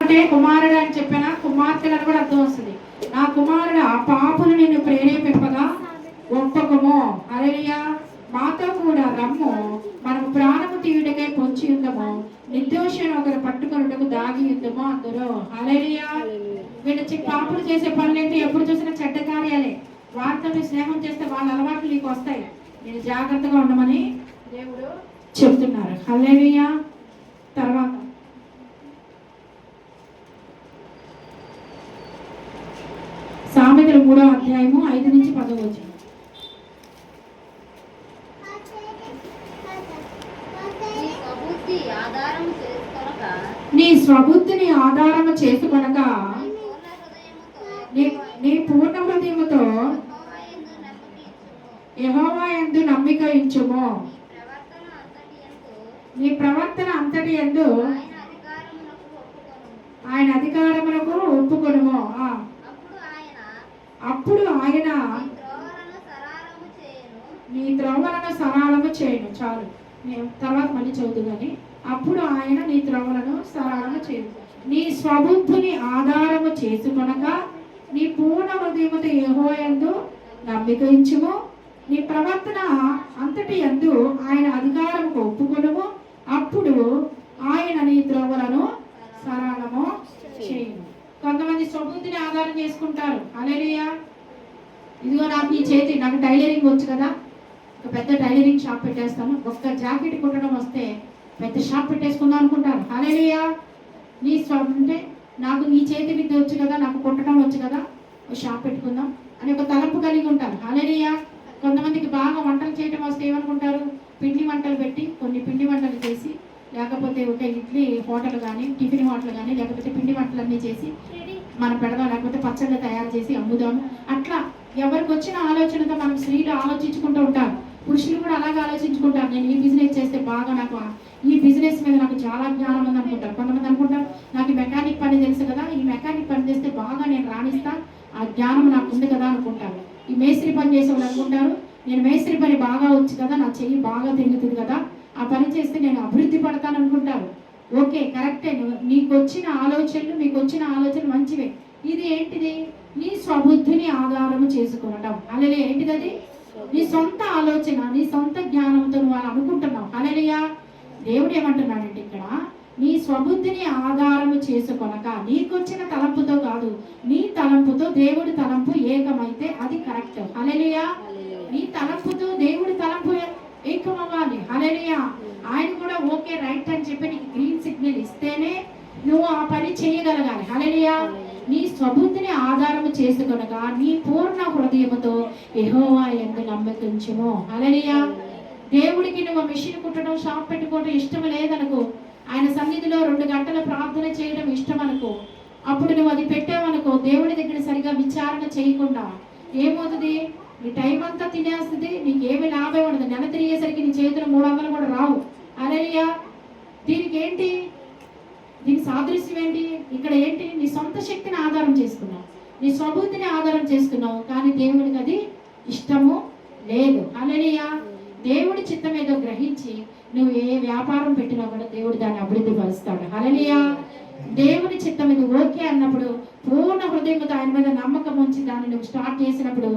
అంటే కుమారుడు అని చెప్పిన కుమార్తెలను కూడా అర్థం వస్తుంది. నా కుమారుడు ఆ పాపులు నిన్ను ప్రేరేపింపగా ఒప్పకము. హల్లెలూయా. మాతో కూడా రమ్ము, మనము ప్రాణము తీయుటకై పొంచి ఉందము, నిర్దోషిని ఒకరు పట్టుకొనుటకు దాగి ఉందము అందరూ. హల్లెలూయా. వీళ్ళు పాపులు చేసే పనులేంటి? ఎప్పుడు చూసినా చెడ్డ కార్యాలే. వారితో స్నేహం చేస్తే వాళ్ళ అలవాట్లు నీకు వస్తాయి. నేను జాగ్రత్తగా ఉండమని దేవుడు చెప్తున్నారు. హల్లెలూయా. తర్వాత సామెతలు 3వ అధ్యాయము 5 నుంచి 10 వచనం. నీ స్వబుద్ధిని ఆధారము చేసుకొనక నీ పూర్ణ హృదయముతో యెహోవా యందు నమ్మిక ఉంచుము. నీ ప్రవర్తన అంతటి యందు ఆయన అధికారములకు ఒప్పుకొనుము. అప్పుడు ఆయన నీ త్రోవలను సరళము చేయను. చాలు, నేను తర్వాత మళ్ళీ చదువు కానీ. అప్పుడు ఆయన నీ త్రోవలను సరళము చేయను. నీ స్వబుద్ధిని ఆధారము చేసుకొనక నీ పూర్ణ హృదయముతో యెహోవా యందు నమ్మిక ఉంచుము. నీ ప్రవర్తన అంతటి యందు ఆయన అధికారముకు ఒప్పుకొనుము. అప్పుడు ఆయన నీ త్రోవలను సరళము చేయను. కొంతమంది స్వబుద్ధిని ఆధారం చేసుకుంటారు. హల్లెలూయా. ఇదిగో నాకు ఈ చేతి, నాకు టైలరింగ్ వచ్చు కదా, ఒక పెద్ద టైలరింగ్ షాప్ పెట్టేస్తాను, ఒక్క జాకెట్ కుట్టడం వస్తే పెద్ద షాప్ పెట్టేసుకుందాం అనుకుంటారు. హల్లెలూయా. నీ అంటే నాకు ఈ చేతి విద్య వచ్చు కదా, నాకు కుట్టడం వచ్చు కదా, ఒక షాప్ పెట్టుకుందాం అని ఒక తలంపు కలిగి ఉంటారు. హల్లెలూయా. కొంతమందికి బాగా వంటలు చేయడం వస్తే ఏమనుకుంటారు? పిండి వంటలు పెట్టి కొన్ని పిండి వంటలు చేసి, లేకపోతే ఒక ఇడ్లీ హోటల్ కానీ, టిఫిన్ హోటల్ కానీ, లేకపోతే పిండి వంటలన్నీ చేసి మనం పెడదాం, లేకపోతే పచ్చళ్ళు తయారు చేసి అమ్ముదాం. అట్లా ఎవరికి వచ్చిన ఆలోచనతో మనం స్త్రీలు ఆలోచించుకుంటూ ఉంటారు. పురుషులు కూడా అలాగే ఆలోచించుకుంటారు. నేను ఈ బిజినెస్ చేస్తే బాగా, నాకు ఈ బిజినెస్ మీద నాకు చాలా జ్ఞానం ఉంది అనుకుంటారు. కొంతమంది అనుకుంటారు నాకు మెకానిక్ పని తెలుసు కదా, ఈ మెకానిక్ పని చేస్తే బాగా నేను రాణిస్తా, ఆ జ్ఞానం నాకు ఉంది కదా అనుకుంటారు. ఈ మేస్త్రి పని చేసే వాళ్ళు అనుకుంటారు నేను మేస్త్రి పని బాగా వచ్చు కదా, నా చెయ్యి బాగా తిరుగుతుంది కదా, ఆ పని చేస్తే నేను అభివృద్ధి పడతాను అనుకుంటారు. ఓకే, కరెక్టే. మీకు వచ్చిన ఆలోచనలు, మీకు వచ్చిన ఆలోచనలు మంచివే. ఇది ఏంటిది? నీ స్వబుద్ధిని ఆధారము చేసుకునటం. హల్లెలూయా. ఏంటిది అది? నీ సొంత ఆలోచన, నీ సొంత జ్ఞానంతో నువ్వు అలా అనుకుంటున్నావు. హల్లెలూయా. దేవుడు ఏమంటున్నాడంటే ఇక్కడ, నీ స్వబుద్ధిని ఆధారము చేసుకొనక, నీకొచ్చిన తలంపుతో కాదు, నీ తలంపుతో దేవుడి తలంపు ఏకమైతే అది కరెక్ట్. హల్లెలూయా. నీ తలంపుతో దేవుడి తలంపు ఏకమవ్వాలి. హల్లెలూయా. ఆయన కూడా ఓకే రైట్ అని చెప్పి నీకు గ్రీన్ సిగ్నల్ ఇస్తేనే నువ్వు ఆ పని చేయగలగాలి. హల్లెలూయా. నీ స్వబుద్ధిని ఆధారము చేసుకొనగా నీ పూర్ణ హృదయముతో యెహోవా యందు నమ్మిక ఉంచుము. హల్లెలూయా. దేవుడికి నువ్వు మిషన్ కుట్టడం, షాప్ పెట్టుకోవడం ఇష్టం లేదనుకో, ఆయన సన్నిధిలో 2 గంటల ప్రార్థన చేయడం ఇష్టం అనుకో, అప్పుడు నువ్వు అది పెట్టావనుకో, దేవుడి దగ్గర సరిగా విచారణ చేయకుండా ఏమవుతుంది? నీ టైం అంతా తినేస్తుంది, నీకు ఏమి లాభం ఉండదు. నెల తిరిగేసరికి నీ చేతులు 300 కూడా రావు. హల్లెలూయా. దీనికి ఏంటి? దీని సాదృశ్యం ఏంటి? ఇక్కడ ఏంటి? నీ సొంత శక్తిని ఆధారం చేసుకున్నావు, నీ స్వబుద్ధిని ఆధారం చేసుకున్నావు, కానీ దేవుడికి అది ఇష్టము లేదు. హల్లెలూయా. దేవుడి చిత్తం ఏదో గ్రహించి నువ్వు ఏ వ్యాపారం పెట్టినా కూడా దేవుడు దాన్ని అభివృద్ధి పరుస్తాడు. హల్లెలూయా. దేవుడి చిత్తం ఇది ఓకే అన్నప్పుడు పూర్ణ హృదయంతో ఆయన మీద నమ్మకం ఉంచి దాన్ని నువ్వు స్టార్ట్ చేసినప్పుడు